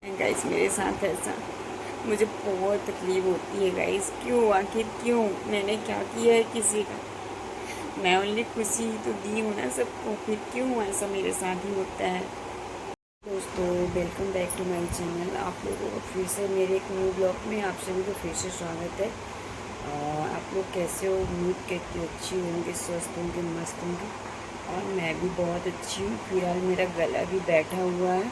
Guys मेरे साथ ऐसा मुझे बहुत तकलीफ होती है गाइस। क्यों, आखिर क्यों? मैंने क्या किया है किसी का? मैं ओनली खुशी ही तो दी हूँ ना सबको, फिर क्यों ऐसा मेरे साथ ही होता है? दोस्तों, welcome back to my channel. आप लोगों को फिर से मेरे एक न्यू ब्लॉग में आप सभी को फिर से स्वागत है। आप लोग कैसे हो? उम्मीद करती हूँ अच्छी होंगे, स्वस्थ होंगे, मस्त होंगे। और मैं भी बहुत अच्छी हूँ। फिलहाल मेरा गला भी बैठा हुआ है,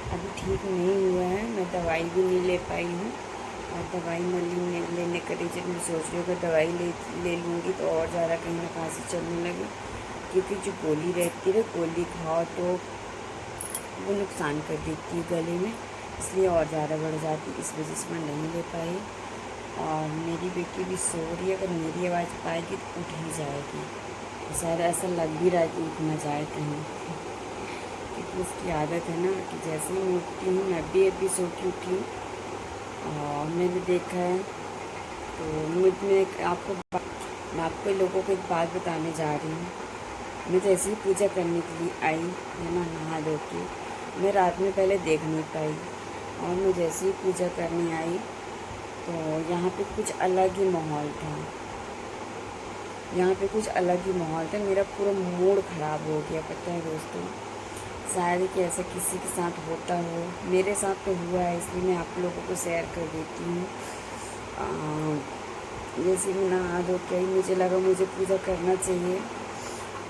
अभी ठीक नहीं हुआ है। मैं दवाई भी नहीं ले पाई हूँ, और दवाई लेने का रीज़न मैं सोच रही हूँ कि दवाई ले लूँगी तो और ज़्यादा कहीं ना कहाँ से चलने लगे, क्योंकि जो गोली रहती है, गोली खाओ तो वो नुकसान कर देती है गले में, इसलिए और ज़्यादा बढ़ जाती है। इस वजह से मैं नहीं ले पाई। और मेरी बेटी भी सो रही है, अगर मेरी आवाज़ पाएगी तो उठ ही जाएगी। शायद ऐसा लग भी रहा है कि उठ ना जाए कहीं, क्योंकि उसकी आदत है ना कि जैसे ही मैं उठती हूँ, मैं भी अभी सो के उठी हूँ और मैंने देखा है। तो मैं आपको लोगों को एक बात बताने जा रही हूँ। मैं जैसे ही पूजा करने के लिए आई है ना, नहा धो के, मैं रात में पहले देख नहीं पाई, और मैं जैसे ही पूजा करने आई तो यहाँ पे कुछ अलग ही माहौल था। यहाँ पे कुछ अलग ही माहौल था। मेरा पूरा मूड ख़राब हो गया, पता है दोस्तों। शायद कि ऐसा किसी के साथ होता हो, मेरे साथ तो हुआ है, इसलिए मैं आप लोगों को शेयर कर देती हूँ। जैसे मैं नहा धो के आई, मुझे लगा मुझे पूजा करना चाहिए,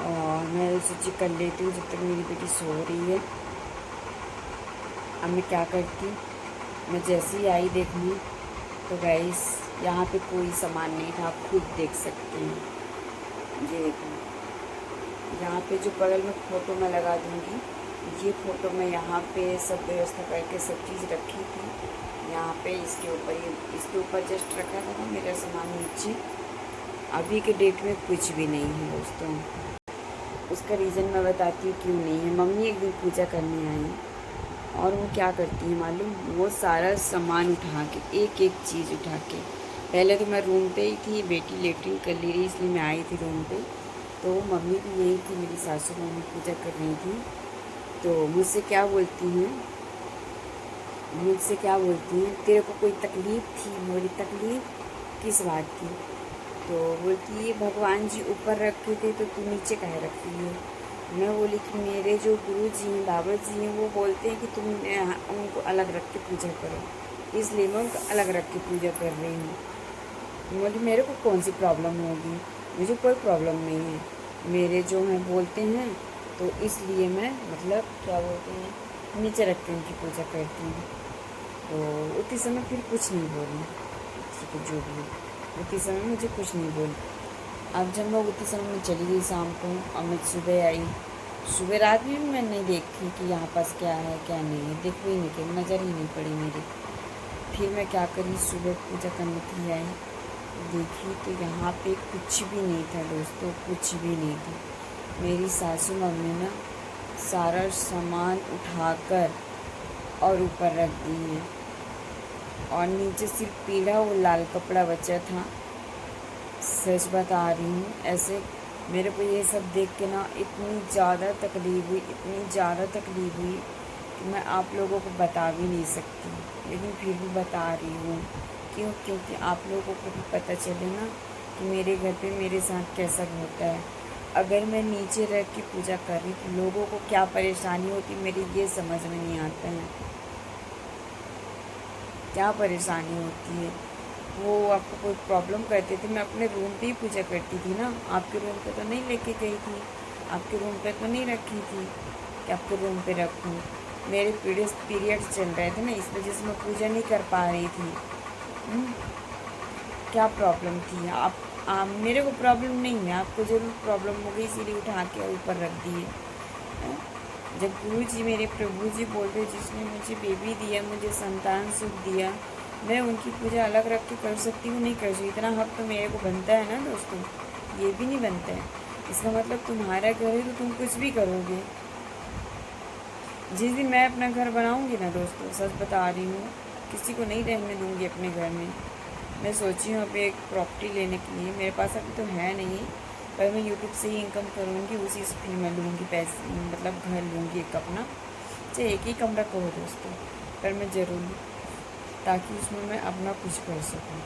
और मैं सोची कर लेती हूँ जब तक मेरी बेटी सो रही है। अब मैं क्या करती, मैं जैसे ही आई देखने तो गाइस यहाँ पे कोई सामान नहीं था। आप खुद देख सकते हैं, ये देखो। यहाँ पे जो बगल में फ़ोटो मैं लगा दूँगी, ये फ़ोटो मैं यहाँ पे सब व्यवस्था करके सब चीज़ रखी थी। यहाँ पे इसके ऊपर जस्ट रखा था मेरा सामान नीचे। अभी के डेट में कुछ भी नहीं है दोस्तों। उसका रीज़न मैं बताती हूँ क्यों नहीं है। मम्मी एक दिन पूजा करने आई, और वो क्या करती है मालूम? वो सारा सामान उठा के, एक एक चीज़ उठा के, पहले तो मैं रूम पे ही थी, बेटी लेटरिन कर ले रही, इसलिए मैं आई थी रूम पे। तो मम्मी भी यही थी, मेरी सासू मम्मी पूजा कर रही थी। तो मुझसे क्या बोलती हैं, तेरे को कोई तकलीफ़ थी? मेरी तकलीफ़ किस बात की? तो बोलती है, भगवान जी ऊपर रखे थे तो तू नीचे काहे रखी है? मैं बोली कि मेरे जो गुरु जी हैं, बाबा जी हैं, वो बोलते हैं कि तुम उनको अलग रख के पूजा करो, इसलिए मैं उनको अलग रख के पूजा कर रही हूँ। बोली मेरे को कौन सी प्रॉब्लम होगी? मुझे कोई प्रॉब्लम नहीं है, मेरे जो हैं बोलते हैं, तो इसलिए मैं मतलब क्या बोलते हैं, नीचे रख के उनकी पूजा करती हूँ। तो उतनी समय फिर कुछ नहीं बोली, ठीक है जो भी है, उतनी समय मुझे कुछ नहीं बोली। अब जब मैं उतनी समय में चली गई शाम को, और मैं सुबह आई, सुबह रात में भी मैं नहीं देखी कि यहाँ पास क्या है क्या नहीं है, दिख भी नहीं, कहीं नज़र ही नहीं पड़ी मेरी। फिर मैं क्या करी, सुबह पूजा करने के लिए आई, देखी तो यहाँ पे कुछ भी नहीं था दोस्तों, कुछ भी नहीं था। मेरी सासू मम्मी ना सारा सामान उठाकर और ऊपर रख दी है, और नीचे सिर्फ पीला और लाल कपड़ा बचा था। सच बता रही हूँ, ऐसे मेरे को ये सब देख के ना इतनी ज़्यादा तकलीफ़ हुई, इतनी ज़्यादा तकलीफ़ हुई कि मैं आप लोगों को बता भी नहीं सकती, लेकिन फिर भी बता रही हूँ। क्यों? क्योंकि आप लोगों को भी पता चले ना कि मेरे घर पे मेरे साथ कैसा होता है। अगर मैं नीचे रह के पूजा कर रही तो लोगों को क्या परेशानी होती, मेरी ये समझ में नहीं आता है, क्या परेशानी होती है। वो आपको कोई प्रॉब्लम करते थे, मैं अपने रूम पे ही पूजा करती थी ना, आपके रूम पे तो नहीं लेके गई थी, आपके रूम पे तो नहीं रखी थी कि आपके रूम पे रखूँ। मेरे पीरियड्स चल रहे थे ना, इस वजह से मैं पूजा नहीं कर पा रही थी। हम्म, क्या प्रॉब्लम थी? मेरे को प्रॉब्लम नहीं है, आपको ज़रूर प्रॉब्लम हो गई, इसीलिए उठा के ऊपर रख दिए। जब गुरु जी, मेरे प्रभु जी बोलते, जिसने मुझे बेबी दिया, मुझे संतान सुख दिया, मैं उनकी पूजा अलग रख के कर सकती हूँ? नहीं कर सकती। इतना हक तो मेरे को बनता है ना दोस्तों, ये भी नहीं बनता है। इसका मतलब तुम्हारा घर है तो तुम कुछ भी करोगे। जिस दिन मैं अपना घर बनाऊँगी ना दोस्तों, सच बता रही हूँ, किसी को नहीं रहने दूँगी अपने घर में। मैं सोची हूँ अभी एक प्रॉपर्टी लेने के लिए, मेरे पास अभी तो है नहीं, पर मैं यूट्यूब से ही इनकम करूँगी, उसी से फिर मैं लूँगी पैसे, मतलब घर लूँगी एक अपना, चाहे एक ही कमरा कहो दोस्तों, पर मैं ज़रूर लूँ, ताकि उसमें मैं अपना कुछ कर सकूँ।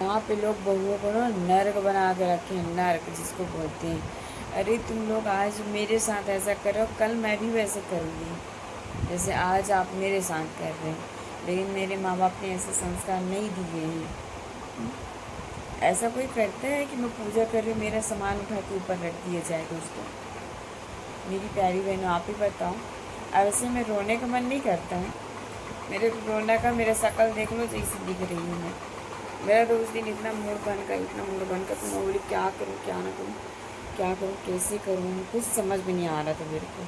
यहाँ पे लोग बहुओं को ना नर्क बना के रखे हैं, नर्क जिसको बोलते हैं। अरे तुम लोग आज मेरे साथ ऐसा करो, कल मैं भी वैसे करूँगी जैसे आज आप मेरे साथ कर रहे हैं। लेकिन मेरे माँ बाप ने ऐसे संस्कार नहीं दिए हैं। ऐसा कोई करता है कि मैं पूजा कर रही हूँ, मेरा सामान उठा के ऊपर रख दिया जाए? दोस्तों, मेरी प्यारी बहनों, आप ही बताओ। अब ऐसे में रोने का मन नहीं करता है। मेरे रोना का मेरा शकल देख लो जैसे दिख रही हूँ मैं। मेरा तो उस दिन इतना मूड बनकर तो मैं बोली क्या करूँ क्या ना करूँ, क्या करूँ कैसे करूँ, कुछ समझ में नहीं आ रहा था मेरे को।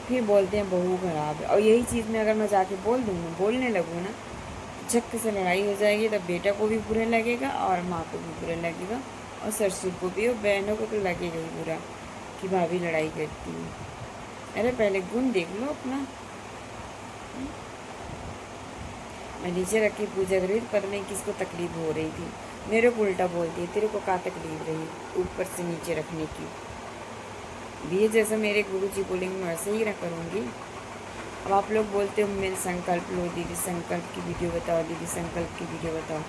फिर बोलते हैं बहू खराब है, और यही चीज़ में अगर मैं जाके बोलने लगूँ ना, झक से लड़ाई हो जाएगी। तब बेटा को भी बुरा लगेगा और माँ को भी बुरा लगेगा और ससुर को भी, और बहनों को तो लगेगा ही बुरा कि भाभी लड़ाई करती है। अरे पहले गुण देख लो अपना। मैं नीचे रख के पूजा कर रही थी, पता नहीं किसको तकलीफ हो रही थी। मेरे को उल्टा बोलती है, तेरे को क्या तकलीफ रही ऊपर से नीचे रखने की? भी जैसा मेरे गुरु जी बोलेंगे मैं वैसे ही करूँगी। अब आप लोग बोलते हो मेरे संकल्प लो दीदी, संकल्प की वीडियो बताओ दीदी, संकल्प की वीडियो बताओ।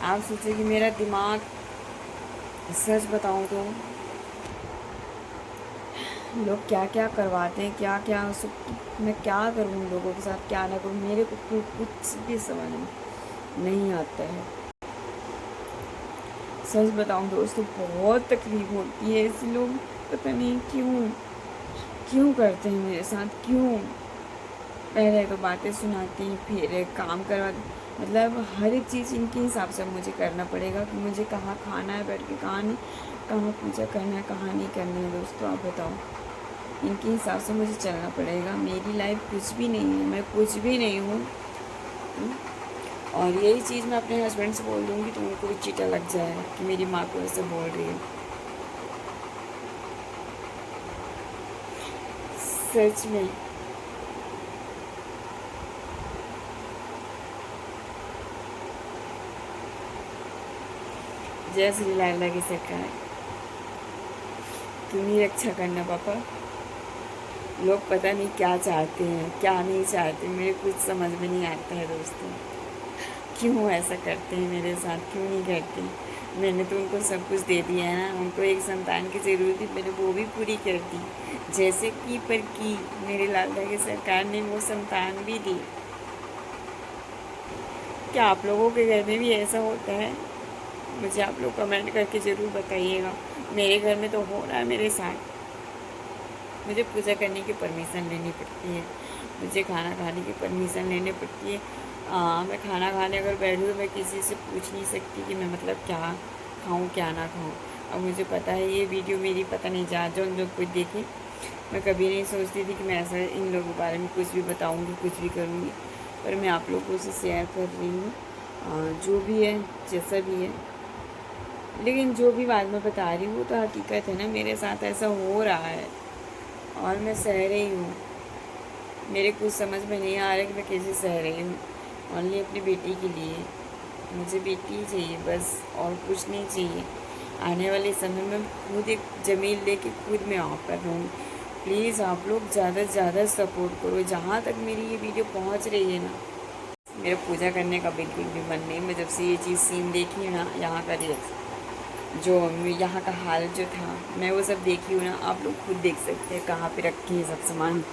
आप सोचो कि मेरा दिमाग, सच बताऊँ तो लोग क्या क्या करवाते हैं, क्या क्या सब मैं क्या करूँ लोगों के साथ, क्या ना करूँ, मेरे को कुछ भी समझ में नहीं आता है। सच बताऊँ दोस्तों, बहुत तकलीफ होती है। ऐसे लोग पता नहीं क्यों करते हैं मेरे साथ, क्यों? पहले तो बातें सुनाती, फिर काम करवाती, मतलब हर एक चीज़ इनके हिसाब से मुझे करना पड़ेगा कि मुझे कहाँ खाना है बैठ के, कहाँ नहीं, कहाँ पूजा करना है, कहाँ नहीं करना है। दोस्तों आप बताओ, इनके हिसाब से मुझे चलना पड़ेगा। मेरी लाइफ कुछ भी नहीं है, मैं कुछ भी नहीं हूँ। और यही चीज़ मैं अपने हस्बैंड से बोल दूँगी तो उनको भी चीटा लग जाएगा कि मेरी माँ को ऐसे बोल रही है। सच में जय श्री लाला की सरकार, तुम ही रक्षा करना पापा। लोग पता नहीं क्या चाहते हैं क्या नहीं चाहते, मेरे कुछ समझ में नहीं आता है दोस्तों। क्यों ऐसा करते हैं मेरे साथ, क्यों नहीं करते? मैंने तो उनको सब कुछ दे दिया है ना। उनको एक संतान की ज़रूरत थी, मैंने वो भी पूरी कर दी। जैसे की मेरे लाला की सरकार ने वो संतान भी दी। क्या आप लोगों के घर में भी ऐसा होता है? मुझे आप लोग कमेंट करके ज़रूर बताइएगा। मेरे घर में तो हो रहा है मेरे साथ। मुझे पूजा करने की परमिशन लेनी पड़ती है, मुझे खाना खाने की परमिशन लेनी पड़ती है। मैं खाना खाने अगर बैठूँ तो मैं किसी से पूछ नहीं सकती कि मैं मतलब क्या खाऊँ क्या ना खाऊँ। अब मुझे पता है ये वीडियो मेरी पता नहीं जहाँ जो कुछ देखे, मैं कभी नहीं सोचती थी कि मैं ऐसा इन लोगों के बारे में कुछ भी बताऊँगी, कुछ भी करूँगी। पर मैं आप लोगों से शेयर कर रही हूँ जो भी है, जैसा भी है। लेकिन जो भी बात मैं बता रही हूँ वो तो हकीकत है ना, मेरे साथ ऐसा हो रहा है और मैं सह रही हूँ। मेरे कुछ समझ में नहीं आ रहा कि मैं कैसे सह रही हूँ। ओनली अपनी बेटी के लिए, मुझे बेटी ही चाहिए बस, और कुछ नहीं चाहिए। आने वाले समय में खुद एक ज़मीन लेके खुद मैं वहाँ पर रहूँगी। प्लीज़ आप लोग ज़्यादा से ज़्यादा सपोर्ट करो। जहाँ तक मेरी ये वीडियो पहुँच रही है ना, मेरा पूजा करने का बिल्कुल भी मन नहीं। मैं जब से ये चीज़ सीन देखी है ना, यहाँ का जो यहाँ का हाल जो था, मैं वो सब देखी हूँ ना, आप लोग खुद देख सकते हैं कहाँ पे रखे हैं सब सामान।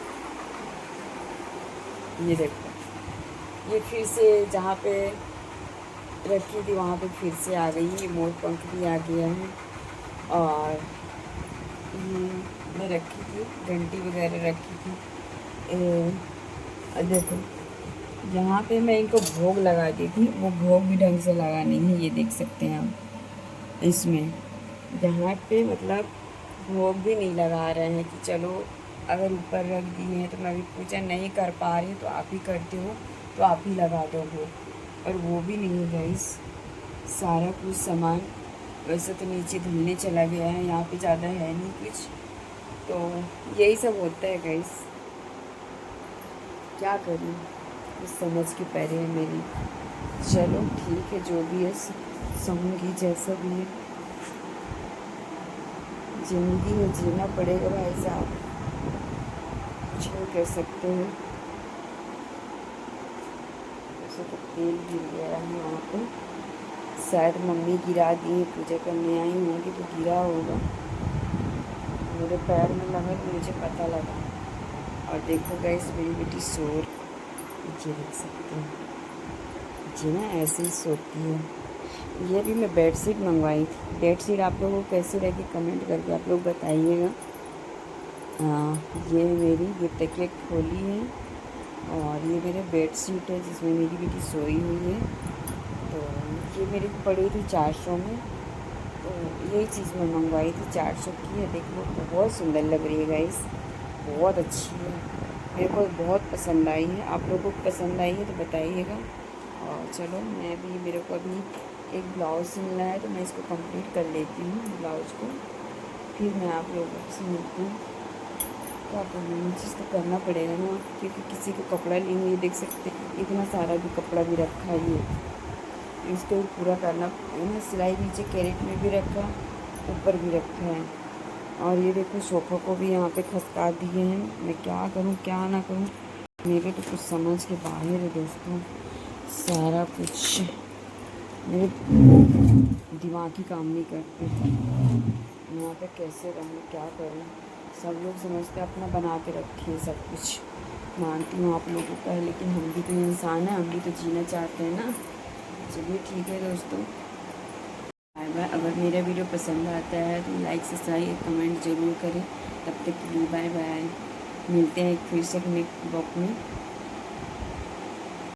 ये देखो, ये फिर से जहाँ पे रखी थी वहाँ पे फिर से आ गई, ये मोर पंख भी आ गया है। और ये मैं रखी थी घंटी वगैरह रखी थी। देखो जहाँ पे मैं इनको भोग लगा दी थी वो भोग भी ढंग से लगा नहीं है, ये देख सकते हैं आप। इसमें जहाँ पे मतलब भोग भी नहीं लगा रहे हैं कि चलो अगर ऊपर रख दिए हैं तो मैं भी पूजा नहीं कर पा रही हूँ तो आप ही करते हो तो आप ही लगा दो भोग, और वो भी नहीं है गाइस। सारा कुछ सामान वैसे तो नीचे धुलने चला गया है, यहाँ पे ज़्यादा है नहीं कुछ, तो यही सब होता है गाइस। क्या करूँ, कुछ समझ के परे है मेरी। चलो ठीक है, जो भी है सहूँगी, जैसा भी है। ज़िंदगी में जीना पड़ेगा भाई साहब, कुछ नहीं कर सकते हैं। सरसों का तेल गिर गया है यहाँ पे, शायद मम्मी गिरा दी, पूजा करने आई होंगी तो गिरा होगा, मेरे पैर में लगा तो मुझे पता लगा। और देखो गाइस मेरी बेटी शोर, ये देख सकते हैं, ये ना ऐसे ही सोती है। ये भी मैं बेडशीट मंगवाई थी, बेडशीट आप लोगों को कैसी लगी कमेंट करके आप लोग बताइएगा। ये मेरी ये तकिया खोली है और ये मेरे बेडशीट है जिसमें मेरी बेटी सोई हुई है। तो ये मेरी पड़ी थी 400 में, तो यही चीज़ मैं मंगवाई थी 400 की है। देखो बहुत सुंदर लग रही है गाइस, बहुत अच्छी है, मेरे को बहुत पसंद आई है। आप लोगों को पसंद आई है तो बताइएगा। और चलो मैं भी, मेरे को अभी एक ब्लाउज़ सिलना है तो मैं इसको कंप्लीट कर लेती हूँ ब्लाउज़ को, फिर मैं आप लोगों से मिलती हूँ। क्या करूँ, ये चीज़ तो करना पड़ेगा ना, क्योंकि किसी को कपड़ा लेंगे, ये देख सकते हैं इतना सारा भी कपड़ा भी रखा है, ये इसको भी पूरा करना है ना। सिलाई नीचे कैरेट में भी रखा, ऊपर भी रखा है। और ये देखो सोफ़ा को भी यहाँ पे खसका दिए हैं। मैं क्या करूँ क्या ना करूँ, मेरे तो कुछ समझ के बाहर है दोस्तों। सारा कुछ मेरे दिमाग ही काम नहीं करते, यहाँ पे कैसे रहूँ क्या करूँ। सब लोग समझते अपना बना के रखे सब कुछ, मानती हूँ आप लोगों का है, लेकिन हम भी तो इंसान हैं, हम भी तो जीना चाहते हैं ना। चलिए ठीक है दोस्तों, बाय बाय। अगर मेरा वीडियो पसंद आता है तो लाइक सब्सक्राइब कमेंट ज़रूर करें। तब तक के लिए बाय बाय, मिलते हैं फिर से नेक्स्ट ब्लॉग में।